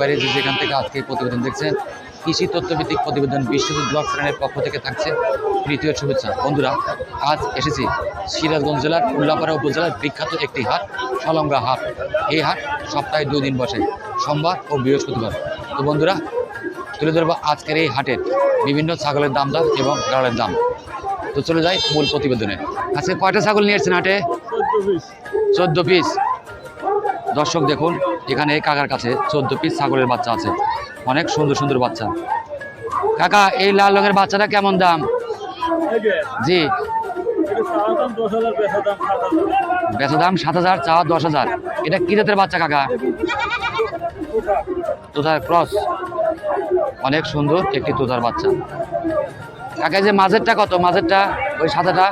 বাইরে যে যেখান থেকে আজকে প্রতিবেদন দেখছেন, কৃষি তথ্যভিত্তিক প্রতিবেদন বিশ্বজিৎ ব্লগ চ্যানেলের পক্ষ থেকে থাকছে তৃতীয় শুভেচ্ছা। বন্ধুরা, আজ এসেছি সিরাজগঞ্জ জেলার উল্লাপাড়া উপজেলার বিখ্যাত একটি হাট, সলঙ্গা হাট। এই হাট সপ্তাহে 2 দিন বসে, সোমবার ও বৃহস্পতিবার। তো বন্ধুরা, তুলে ধরবো আজকের এই হাটের বিভিন্ন ছাগলের দাম দর এবং গাড়ের দাম। তো চলে যাই মূল প্রতিবেদনে। আজকে কয়টা ছাগল নিয়ে এসেছেন হাটে? 14 পিস। দর্শক দেখুন, এখানে এই কাকার কাছে 14 পিস ছাগলের বাচ্চা আছে, অনেক সুন্দর সুন্দর বাচ্চা। কাকা, এই লাল রঙের বাচ্চাটা কেমন দাম? জি, বেচা দাম 7,000, চাওয়া 10,000। এটা কি জাতের বাচ্চা কাকা? তোতার ক্রস, অনেক সুন্দর একটি তোতার বাচ্চা। কাকা, যে মাঝেরটা কত? মাঝেরটা ওই সাদাটা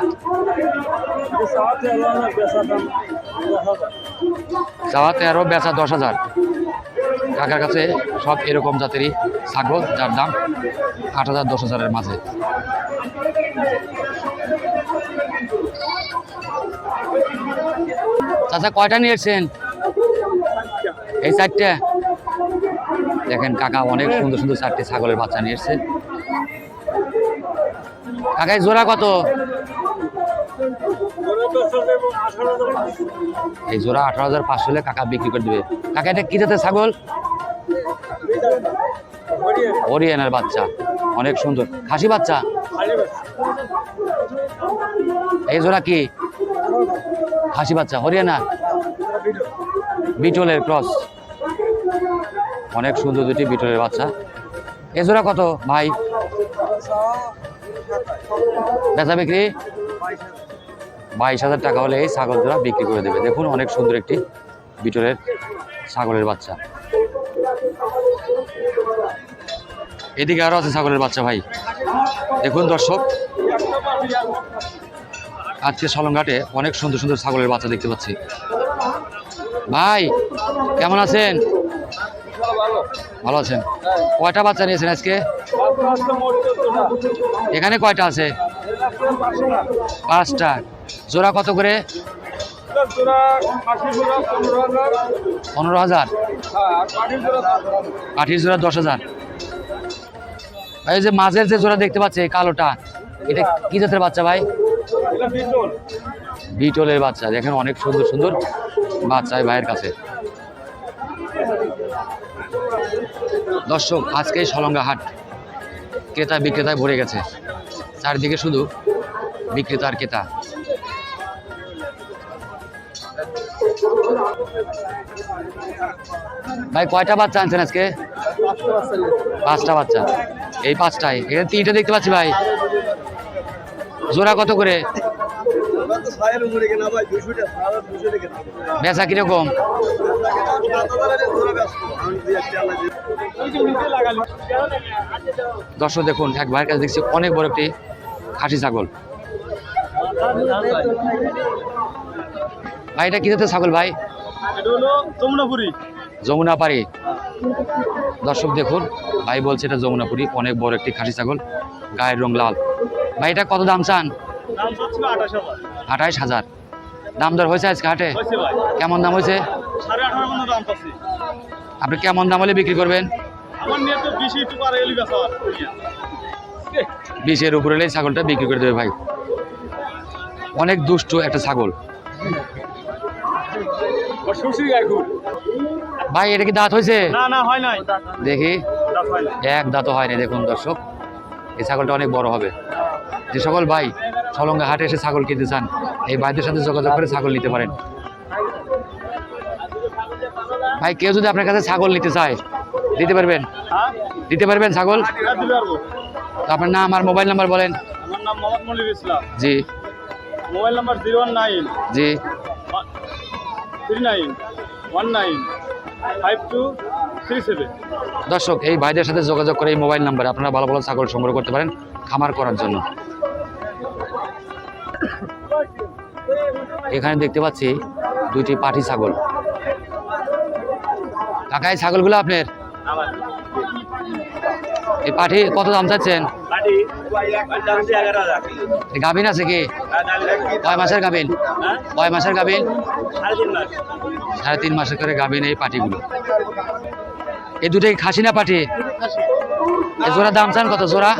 চাওয়া 13, বেচা 10,000। কাকার কাছে সব এরকম জাতেরই ছাগল, যার দাম 8,000, 10,000-এর মাঝে। চাচা, কয়টা নিয়ে এসছেন? এই 4টে। দেখেন কাকা অনেক সুন্দর সুন্দর 4টে ছাগলের বাচ্চা নিয়ে এসছে। কাকা, এই জোড়া কত? এই জোড়া 18,500 হলে কাকা বিক্রি করে দেবে। কাকা, এটা কি জাতের ছাগল? হরিয়ানার বাচ্চা, অনেক সুন্দর খাসি বাচ্চা। এই জোড়া কি? খাসি বাচ্চা, হরিয়ানা বিটলের ক্রস, অনেক সুন্দর দুটি বিটলের বাচ্চা। এই জোড়া কত ভাই? বেচা বিক্রি 22,000 টাকা হলে এই ছাগল জোড়া বিক্রি করে দেবে। দেখুন অনেক সুন্দর একটি বিটলের ছাগলের বাচ্চা। এদিকে আরো আছে ছাগলের বাচ্চা ভাই। দেখুন দর্শক, আজকে সলঙ্গাটে অনেক সুন্দর সুন্দর ছাগলের বাচ্চা দেখতে পাচ্ছি। ভাই কেমন আছেন? ভালো আছেন? কয়টা বাচ্চা নিয়েছেন আজকে? এখানে কয়টা আছে? 5টা। জোড়া কত করে? 15,000। কাঠির জোড়া 10,000। এই যে মাঝের যে জোড়া দেখতে পাচ্ছি কালোটা, এটা কি জাতের বাচ্চা ভাই? বিটলের বাচ্চা। দেখেন অনেক সুন্দর সুন্দর বাচ্চা ভাইয়ের কাছে। দর্শক, আজকে সলঙ্গা হাট ক্রেতা বিক্রেতায় ভরে গেছে, চারদিকে শুধু বিক্রেতা আর ক্রেতা। ভাই কয়টা বাচ্চা আনছেন আজকে? 5টা বাচ্চা। এই 5টায় এখানে 3টে দেখতে পাচ্ছি ভাই। জোড়া কত করে? বেচা কিরকম? দর্শক দেখুন, এক ভাইয়ের কাছে দেখছি অনেক বড় একটি খাসি ছাগল। ভাই এটা কি জাতের ছাগল ভাই? যমুনাপাড়ি। দর্শক দেখুন, ভাই বলছে এটা যমুনাপুরি, অনেক বড় একটি খাসি ছাগল, গায়ের রং লাল। ভাই এটা কত দাম চান? 28,000। দাম দর হয়েছে আজকে হাটে? কেমন দাম হয়েছে? আপনি কেমন দাম হলে বিক্রি করবেন? 20-এর উপরে হলে ছাগলটা বিক্রি করে দেবে ভাই। অনেক দুষ্ট একটা ছাগল ভাই। এটা কি দাঁত হয়েছে? দেখি, এক দাঁত হয়নি। দেখুন দর্শক, এই ছাগলটা অনেক বড় হবে। যে সকল ভাই সলঙ্গা হাটে এসে ছাগল কিনতে চান, এই ভাইদের সাথে যোগাযোগ করে ছাগল নিতে পারেন। ভাই কেউ যদি আপনার কাছে ছাগল নিতে চায়, দিতে পারবেন? দিতে পারবেন ছাগল? আপনার নাম আর মোবাইল নাম্বার বলেন। আমার নাম মোহাম্মদ মনির ইসলাম। জি। মোবাইল নাম্বার 019 জি 39195237। দর্শক, এই ভাইদের সাথে যোগাযোগ করে এই মোবাইল নাম্বারে আপনারা ভালো ভালো ছাগল সংগ্রহ করতে পারেন খামার করার জন্য। এখানে দেখতে পাচ্ছি 2টি পাঠি ছাগল। কাকা, এই ছাগলগুলো আপনার? এই পাঠি কত দাম চাচ্ছেন? গাভিন আছে কি? কয় মাসের গাভিন? কয় মাসের গাভিন? 3.5 মাসের করে গাভিন এই পাঠিগুলো। এই দুটোই খাসি না পাঠি? এ জোড়া দাম চান কত জোড়া?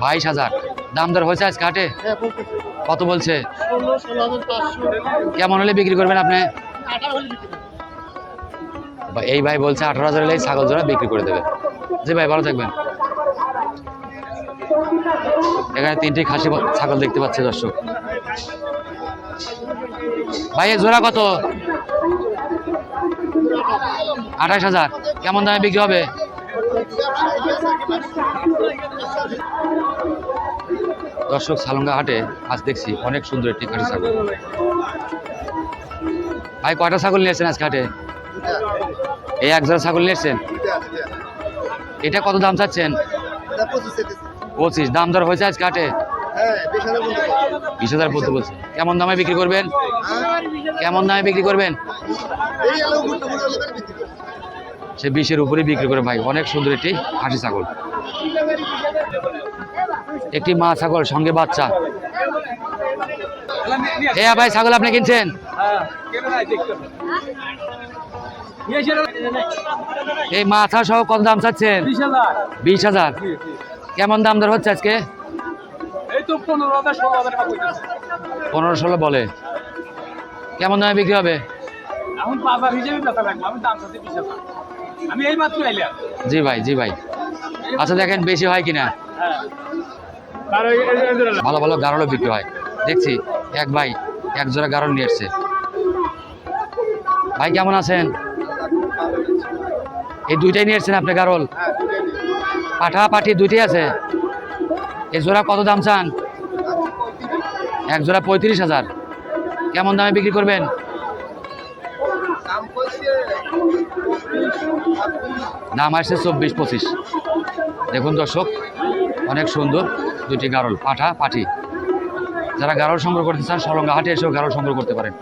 22,000। দাম দর হয়েছে আজকে হাটে? কত বলছে? কেমন হলে বিক্রি করবেন আপনি? এই ভাই বলছে 18,000 হলে ছাগল জোড়া বিক্রি করে দেবে। জি ভাই, ভালো থাকবেন। এখানে 3টি খাসি ছাগল দেখতে পাচ্ছে দর্শক। ভাই এর জোড়া কত? 28,000। কেমন দামে বিক্রি হবে? দর্শক, সালঙ্গা হাটে আজ দেখছি অনেক সুন্দর একটি খাসি ছাগল। ভাই কয়টা ছাগল নিয়েছেন আজকে হাটে? এই এক জোড়া ছাগল নিয়েছেন। এটা কত দাম চাচ্ছেন? 25। দাম দর হয়েছে আজকে হাটে? 20,000 বলতে বলছে। কেমন দামে বিক্রি করবেন? কেমন দামে বিক্রি করবেন? সে 20-এর উপরে বিক্রি করে ভাই। অনেক সুন্দর একটি খাসি ছাগল, একটি মা ছাগল সঙ্গে বাচ্চা। হ্যাঁ ভাই, ছাগল আপনি কিনছেন? এই মাথা সহ কত দাম চাচ্ছেন? 20,000। কেমন দাম দর হচ্ছে আজকে? 15-16 বলে। কেমন দামে বিক্রি হবে? জি ভাই, জি ভাই। আচ্ছা দেখেন বেশি হয় কিনা। ভালো ভালো গারলও বিক্রি হয় দেখছি। এক ভাই এক জোড়া গারল নিয়ে এসছে। ভাই কেমন আছেন? এই দুইটাই নিয়ে এসছেন আপনি গারল? পাঠা পাঠি দুইটাই আছে। এই জোড়া কত দাম চান? এক জোড়া 35,000। কেমন দামে বিক্রি করবেন? দাম আসছে 24-25। দেখুন দর্শক, অনেক সুন্দর দুটি গারল, পাঠা পাঠি। যারা গারল সংগ্রহ করতে চান সালঙ্গা হাটে এসেও গারল সংগ্রহ করতে পারেন।